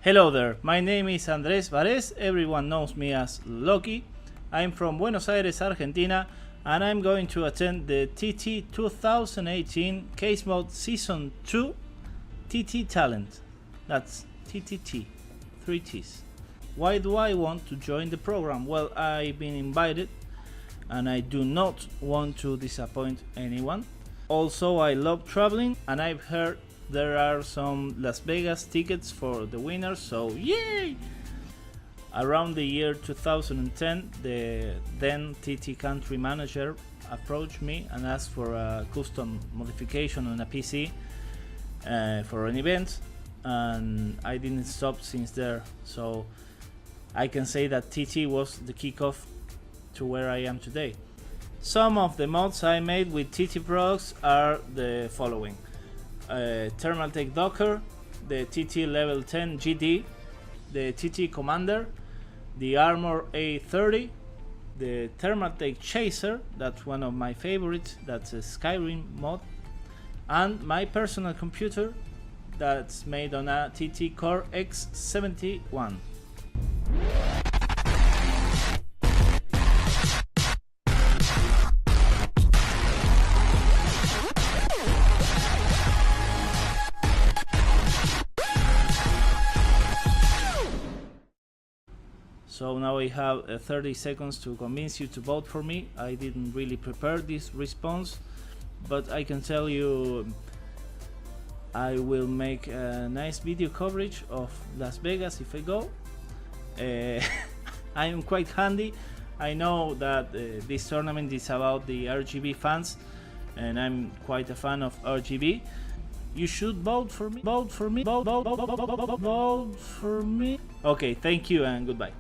Hello there, my name is Andrés Vares, everyone knows me as Loki. I'm from Buenos Aires, Argentina, and I'm going to attend the TT 2018 CaseMOD Season 2 TT Talent. That's TTT, 3 T's. Why do I want to join the program? Well, I've been invited and I do not want to disappoint anyone. Also, I love traveling and I've heard there are some Las Vegas tickets for the winners, so yay! Around the year 2010, the then TT country manager approached me and asked for a custom modification on a PC for an event, and I didn't stop since there. So I can say that TT was the kickoff to where I am today. Some of the mods I made with TT products are the following: Thermaltake Docker, the TT Level 10 GD, the TT Commander, the Armor A30, the Thermaltake Chaser, that's one of my favorites, that's a Skyrim mod, and my personal computer that's made on a TT Core X71. So now I have 30 seconds to convince you to vote for me. I didn't really prepare this response, but I can tell you I will make a nice video coverage of Las Vegas if I go. I am quite handy. I know that this tournament is about the RGB fans, and I'm quite a fan of RGB. You should vote for me. Vote for me. Vote for me. Okay, thank you and goodbye.